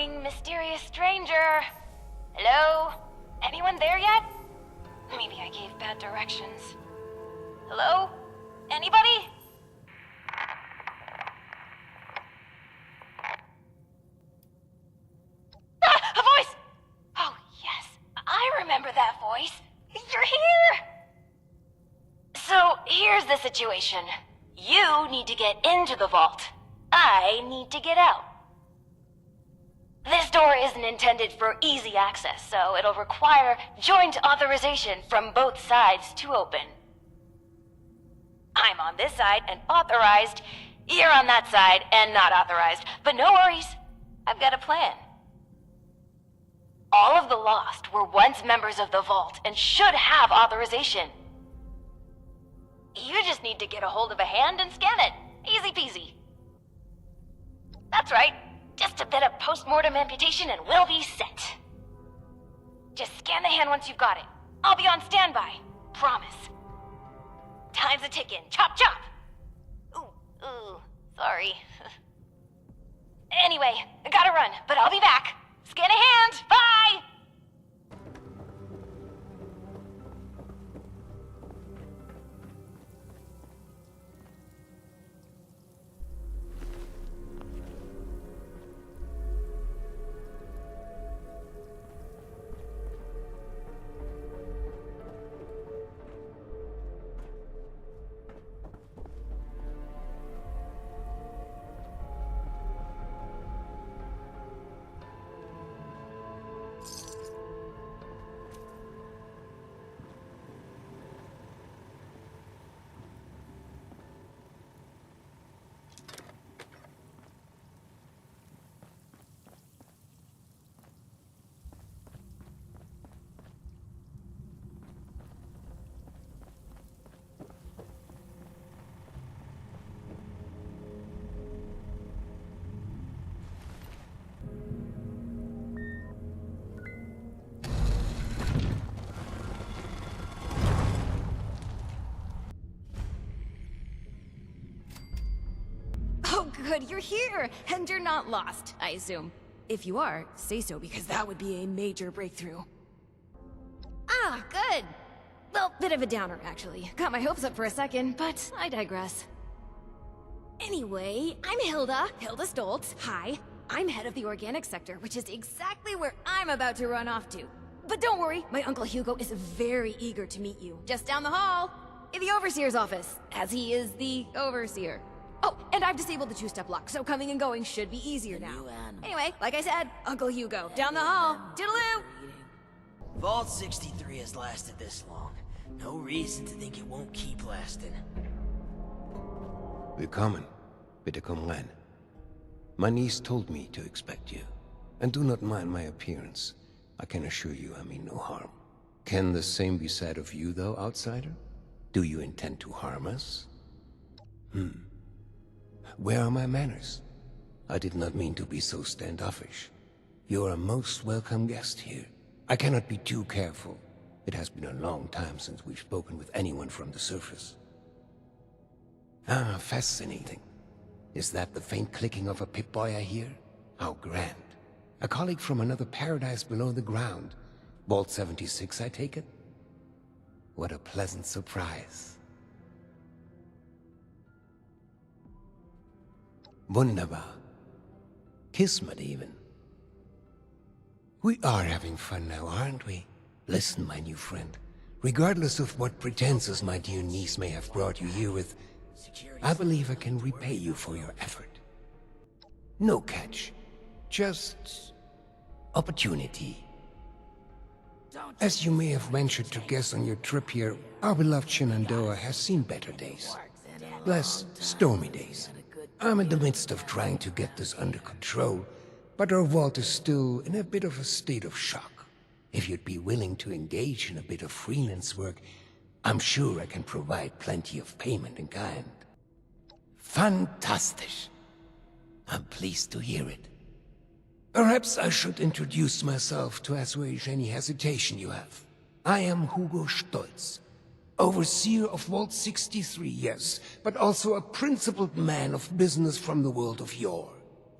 Calling mysterious stranger. Hello? Anyone there yet? Maybe I gave bad directions. Hello? Anybody? Ah! A voice! Oh, yes. I remember that voice. You're here! So, here's the situation. You need to get into the vault. I need to get out. This door isn't intended for easy access, so it'll require joint authorization from both sides to open. I'm on this side and authorized. You're on that side and not authorized. But no worries. I've got a plan. All of the Lost were once members of the vault and should have authorization. You just need to get a hold of a hand and scan it. Easy peasy. That's right. Just a bit of post-mortem amputation and we'll be set. Just scan the hand once you've got it. I'll be on standby. Promise. Time's a-ticking. Chop chop! Ooh, sorry. Anyway, I gotta run, but I'll be back. Scan a hand! Bye! Oh good, you're here! And you're not lost, I assume. If you are, say so, because that would be a major breakthrough. Ah, good! Well, bit of a downer, actually. Got my hopes up for a second, but I digress. Anyway, I'm Hilda Stoltz. Hi. I'm head of the organic sector, which is exactly where I'm about to run off to. But don't worry, my Uncle Hugo is very eager to meet you. Just down the hall, in the Overseer's office, as he is the Overseer. Oh, and I've disabled the two-step lock, so coming and going should be easier now. Anyway, like I said, Uncle Hugo, down the hall. Toodaloo! Vault 63 has lasted this long. No reason to think it won't keep lasting. Willkommen. Bitte komm rein. My niece told me to expect you. And do not mind my appearance. I can assure you I mean no harm. Can the same be said of you, though, outsider? Do you intend to harm us? Where are my manners? I did not mean to be so standoffish. You're a most welcome guest here. I cannot be too careful. It has been a long time since we've spoken with anyone from the surface. Ah, fascinating. Is that the faint clicking of a Pip-Boy I hear? How grand. A colleague from another paradise below the ground. Vault 76, I take it? What a pleasant surprise. Wunderbar. Kismet even. We are having fun now, aren't we? Listen, my new friend. Regardless of what pretenses my dear niece may have brought you here with, I believe I can repay you for your effort. No catch. Just opportunity. As you may have ventured to guess on your trip here, our beloved Shenandoah has seen better days. Less stormy days. I'm in the midst of trying to get this under control, but our vault is still in a bit of a state of shock. If you'd be willing to engage in a bit of freelance work, I'm sure I can provide plenty of payment in kind. Fantastisch. I'm pleased to hear it. Perhaps I should introduce myself to assuage any hesitation you have. I am Hugo Stoltz, Overseer of Vault 63, yes, but also a principled man of business from the world of yore.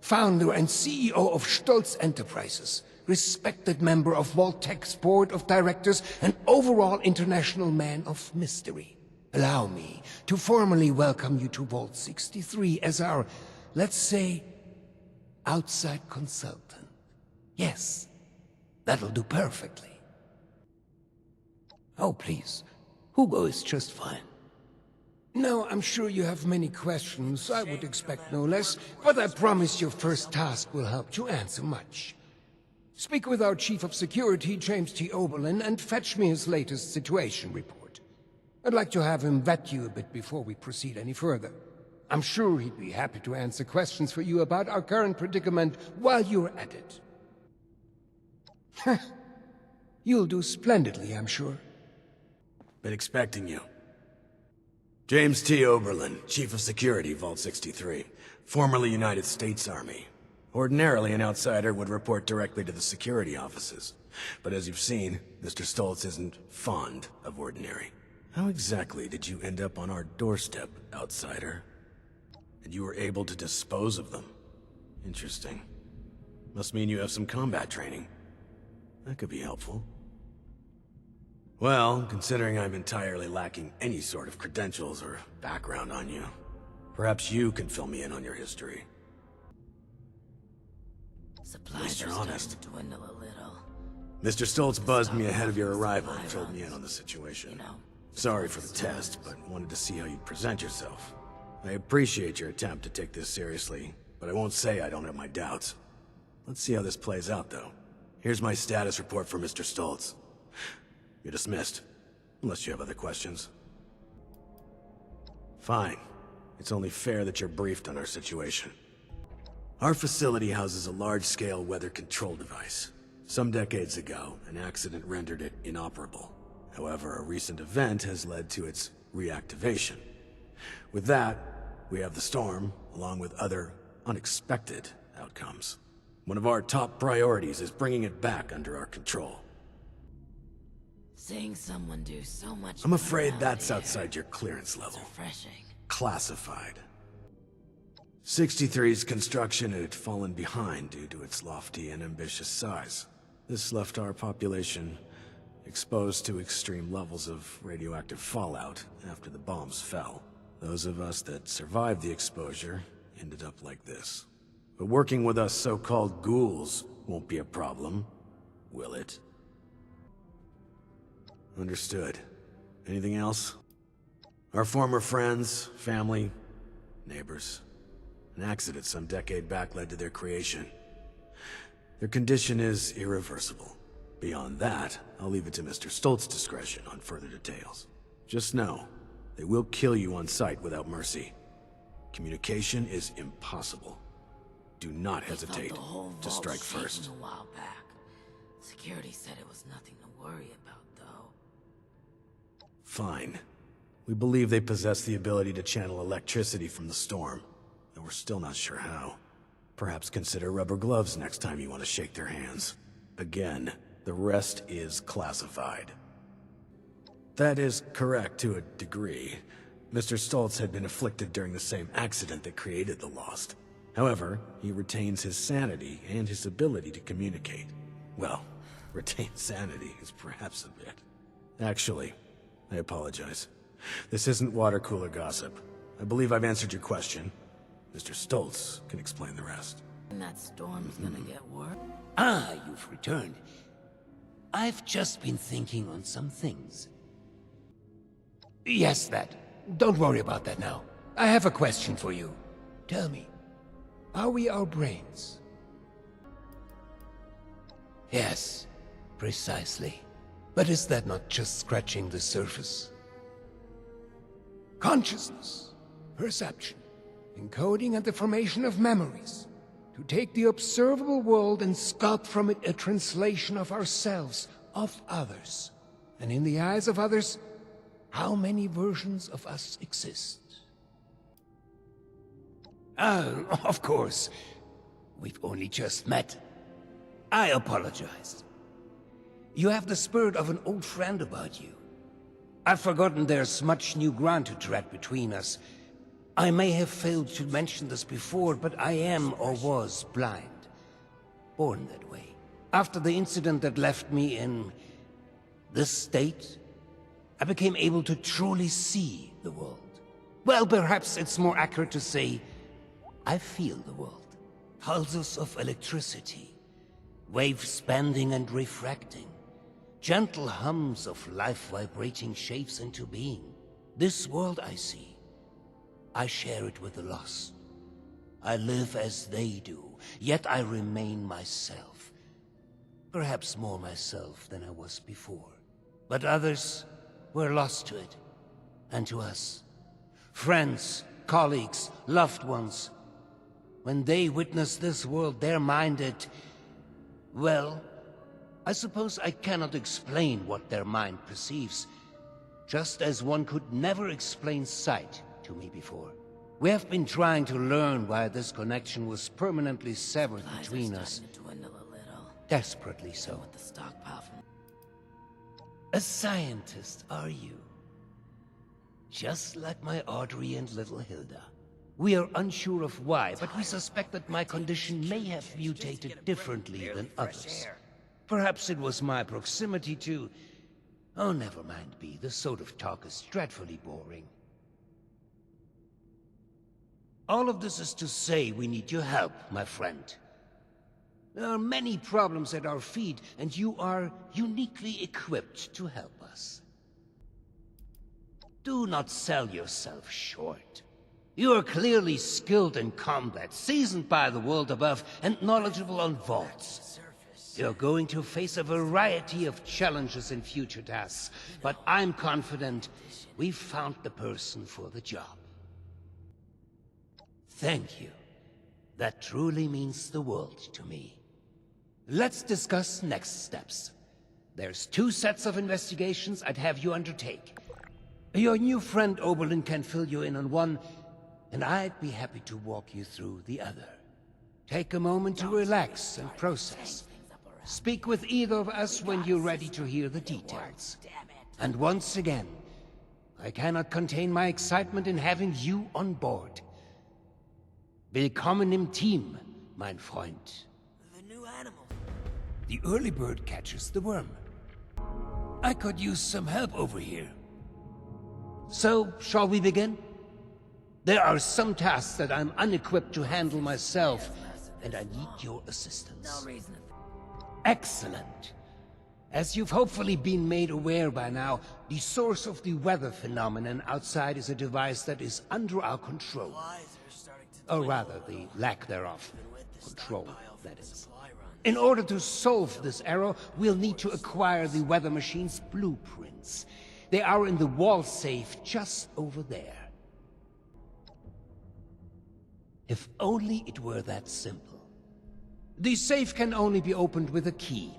founder and CEO of Stolz Enterprises, respected member of Vault-Tech's board of directors, and overall international man of mystery. Allow me to formally welcome you to Vault 63 as our, let's say, outside consultant. Yes, that'll do perfectly. Oh, please. Hugo is just fine. Now, I'm sure you have many questions. I would expect no less, but I promise your first task will help you answer much. Speak with our Chief of Security, James T. Oberlin, and fetch me his latest situation report. I'd like to have him vet you a bit before we proceed any further. I'm sure he'd be happy to answer questions for you about our current predicament while you're at it. You'll do splendidly, I'm sure. Been expecting you. James T. Oberlin, Chief of Security, Vault 63, formerly United States Army. Ordinarily, an outsider would report directly to the security offices. But as you've seen, Mr. Stolz isn't fond of ordinary. How exactly did you end up on our doorstep, outsider? And you were able to dispose of them? Interesting. Must mean you have some combat training. That could be helpful. Well, considering I'm entirely lacking any sort of credentials or background on you, perhaps you can fill me in on your history. Supplies you're are starting honest. to dwindle a little. Mr. Stolz buzzed me ahead of your arrival and filled me in on the situation. You know, Sorry for the test, but wanted to see how you'd present yourself. I appreciate your attempt to take this seriously, but I won't say I don't have my doubts. Let's see how this plays out, though. Here's my status report for Mr. Stolz. You're dismissed, unless you have other questions. Fine. It's only fair that you're briefed on our situation. Our facility houses a large-scale weather control device. Some decades ago, an accident rendered it inoperable. However, a recent event has led to its reactivation. With that, we have the storm, along with other unexpected outcomes. One of our top priorities is bringing it back under our control. seeing someone do so much. I'm afraid more that's out outside your clearance there. It's level. refreshing. Classified. 63's construction had fallen behind due to its lofty and ambitious size. This left our population exposed to extreme levels of radioactive fallout after the bombs fell. Those of us that survived the exposure ended up like this. But working with us so-called ghouls won't be a problem, will it? Understood. Anything else? Our former friends, family, neighbors. An accident some decade back led to their creation. Their condition is irreversible. Beyond that, I'll leave it to Mr. Stoltz's discretion on further details. Just know, they will kill you on sight without mercy. Communication is impossible. Do not hesitate The whole to vault strike shaking first. a while back. Security said it was nothing to worry about, though. Fine. We believe they possess the ability to channel electricity from the storm, though we're still not sure how. Perhaps consider rubber gloves next time you want to shake their hands. Again, the rest is classified. That is correct to a degree. Mr. Stoltz had been afflicted during the same accident that created the Lost. However, he retains his sanity and his ability to communicate. Well, retain sanity is perhaps a bit. Actually, I apologize. This isn't water cooler gossip. I believe I've answered your question. Mr. Stoltz can explain the rest. And that storm's gonna get worse. Ah, you've returned. I've just been thinking on some things. Yes, that. Don't worry about that now. I have a question for you. Tell me, are we our brains? Yes, precisely. But is that not just scratching the surface? Consciousness, perception, encoding and the formation of memories. To take the observable world and sculpt from it a translation of ourselves, of others. And in the eyes of others, how many versions of us exist? Oh, of course. We've only just met. I apologize. You have the spirit of an old friend about you. I've forgotten there's much new ground to tread between us. I may have failed to mention this before, but I am or was blind. Born that way. After the incident that left me in this state, I became able to truly see the world. Well, perhaps it's more accurate to say, I feel the world. Pulses of electricity, waves bending and refracting, gentle hums of life vibrating shapes into being. This world I see, I share it with the lost. I live as they do, yet I remain myself. Perhaps more myself than I was before. But others were lost to it, and to us. Friends, colleagues, loved ones. When they witness this world, they're minded... Well, I suppose I cannot explain what their mind perceives, just as one could never explain sight to me before. We have been trying to learn why this connection was permanently severed between us. Desperately so. A scientist, are you? Just like my Audrey and little Hilda. We are unsure of why, but we suspect that my condition may have mutated differently than others. Perhaps it was my proximity to... Oh, never mind, B. This sort of talk is dreadfully boring. All of this is to say we need your help, my friend. There are many problems at our feet, and you are uniquely equipped to help us. Do not sell yourself short. You are clearly skilled in combat, seasoned by the world above, and knowledgeable on vaults. You're going to face a variety of challenges in future tasks, but I'm confident we've found the person for the job. Thank you. That truly means the world to me. Let's discuss next steps. There's 2 sets of investigations I'd have you undertake. Your new friend Oberlin can fill you in on one, and I'd be happy to walk you through the other. Take a moment to relax and process. Speak with either of us when you're ready to hear the details. And once again, I cannot contain my excitement in having you on board. Willkommen im Team, mein Freund. The new animal. The early bird catches the worm. I could use some help over here. So, shall we begin? There are some tasks that I'm unequipped to handle myself, and I need your assistance. Excellent. As you've hopefully been made aware by now, the source of the weather phenomenon outside is a device that is under our control. Or rather, the lack thereof. Control, that is. In order to solve this error, we'll need to acquire the weather machine's blueprints. They are in the wall safe just over there. If only it were that simple. The safe can only be opened with a key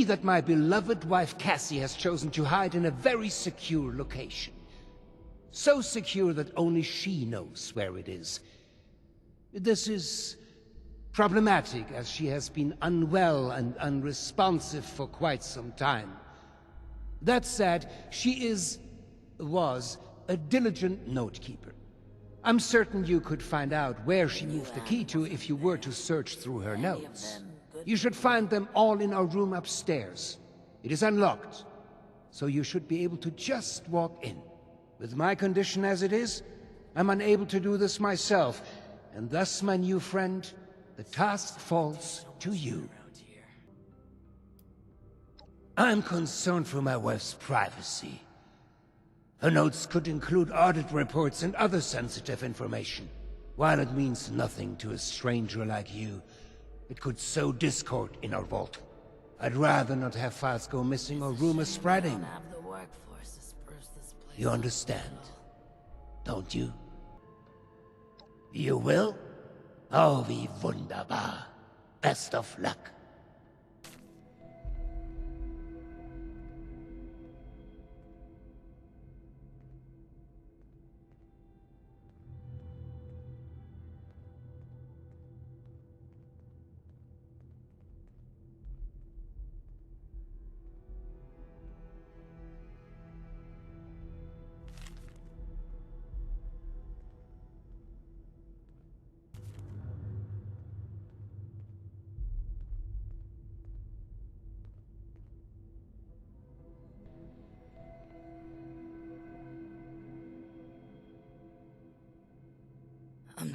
that my beloved wife Cassie has chosen to hide in a very secure location. So secure that only she knows where it is. This is problematic, as she has been unwell and unresponsive for quite some time. That said, she was a diligent note-keeper. I'm certain you could find out where she moved the key to if you were to search through her notes. You should find them all in our room upstairs. It is unlocked, so you should be able to just walk in. With my condition as it is, I'm unable to do this myself, and thus, my new friend, the task falls to you. I'm concerned for my wife's privacy. Her notes could include audit reports and other sensitive information. While it means nothing to a stranger like you, it could sow discord in our vault. I'd rather not have files go missing or rumors spreading. You understand, don't you? You will? Oh, wie wunderbar. Best of luck.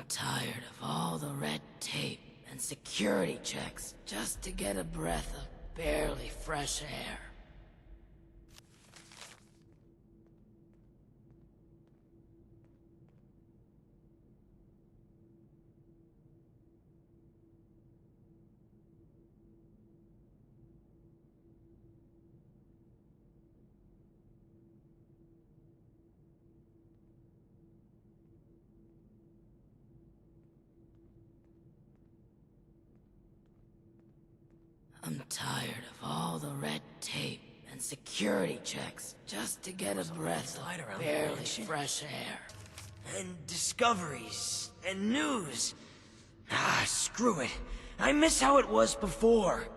tired of all the red tape and security checks just to get a breath of barely fresh air. I'm tired of all the red tape and security checks just to get a breath of barely fresh air. And discoveries and news. Ah, screw it. I miss how it was before.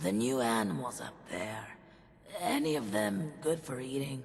The new animals up there, any of them good for eating?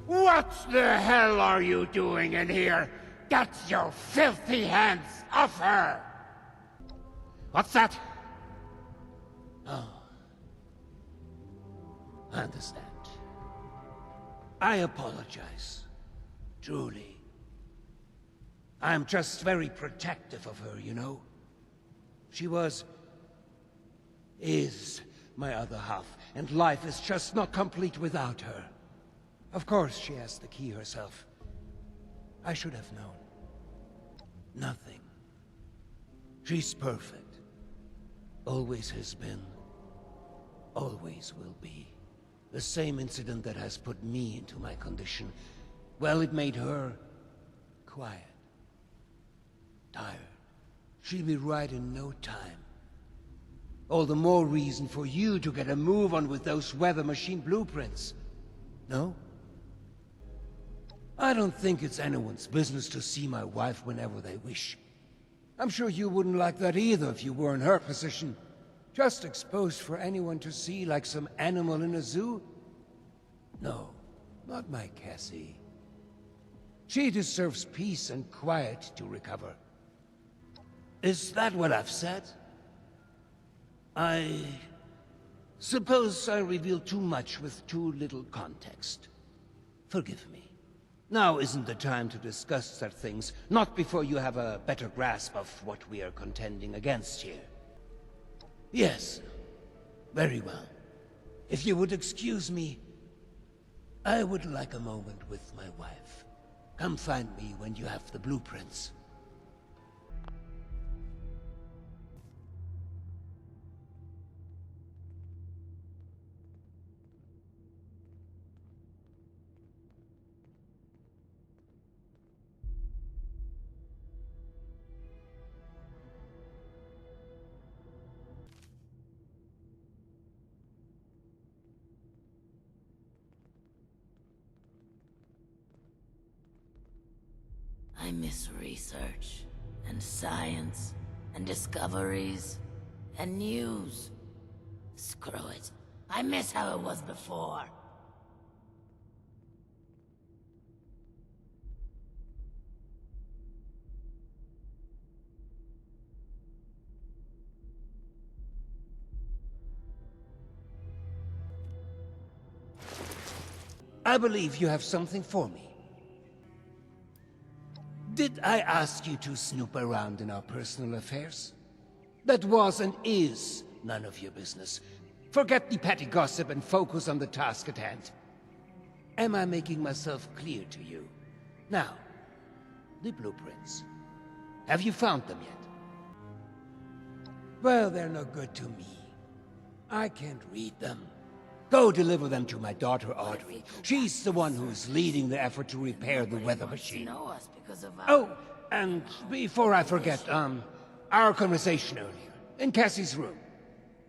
What the hell are you doing in here? Get your filthy hands off her! What's that? Oh. I understand. I apologize. Truly. I'm just very protective of her, you know? She is my other half, and life is just not complete without her. Of course she has the key herself. I should have known. Nothing. She's perfect. Always has been. Always will be. The same incident that has put me into my condition, well, it made her quiet. Tired. She'll be right in no time. All the more reason for you to get a move on with those weather machine blueprints. No? I don't think it's anyone's business to see my wife whenever they wish. I'm sure you wouldn't like that either if you were in her position. Just exposed for anyone to see like some animal in a zoo? No, not my Cassie. She deserves peace and quiet to recover. Is that what I've said? I suppose I revealed too much with too little context. Forgive me. Now isn't the time to discuss such things, not before you have a better grasp of what we are contending against here. Yes, very well. If you would excuse me, I would like a moment with my wife. Come find me when you have the blueprints. I miss research and science, and discoveries, and news. Screw it. I miss how it was before. I believe you have something for me. Did I ask you to snoop around in our personal affairs? That was and is none of your business. Forget the petty gossip and focus on the task at hand. Am I making myself clear to you? Now, the blueprints. Have you found them yet? Well, they're no good to me. I can't read them. Go deliver them to my daughter, Audrey. She's the one who's leading the effort to repair the weather machine. Oh, and before I forget, our conversation earlier, in Cassie's room.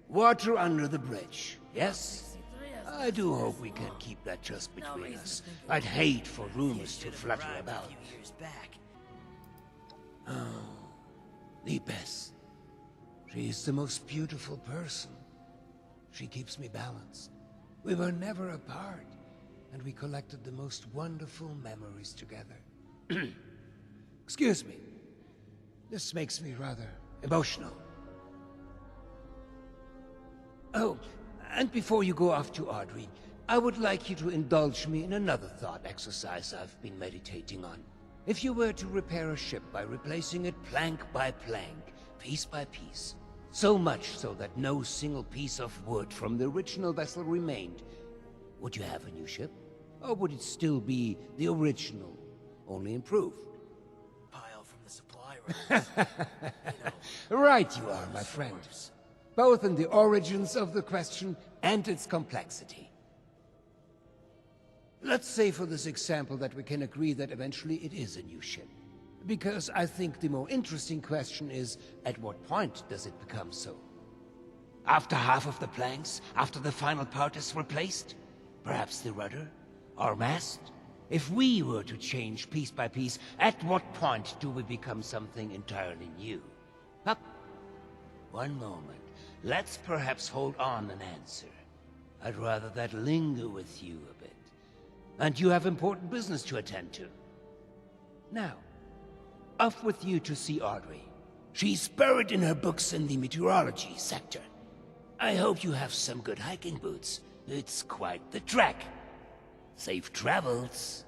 Water under the bridge, yes? I do hope we can keep that just between us. I'd hate for rumors to flutter about. Oh, the best. She's the most beautiful person. She keeps me balanced. We were never apart, and we collected the most wonderful memories together. Excuse me. This makes me rather emotional. Oh, and before you go off to Audrey, I would like you to indulge me in another thought exercise I've been meditating on. If you were to repair a ship by replacing it plank by plank, piece by piece, so much so that no single piece of wood from the original vessel remained, would you have a new ship? Or would it still be the original, only improved? Pile from the supply Right you are, my friend. Both in the origins of the question and its complexity. Let's say for this example that we can agree that eventually it is a new ship. Because I think the more interesting question is, at what point does it become so? After half of the planks? After the final part is replaced? Perhaps the rudder? Or mast? If we were to change piece by piece, at what point do we become something entirely new? Hup. One moment. Let's perhaps hold on an answer. I'd rather that linger with you a bit. And you have important business to attend to. Now, off with you to see Audrey. She's buried in her books in the meteorology sector. I hope you have some good hiking boots. It's quite the trek. Safe travels.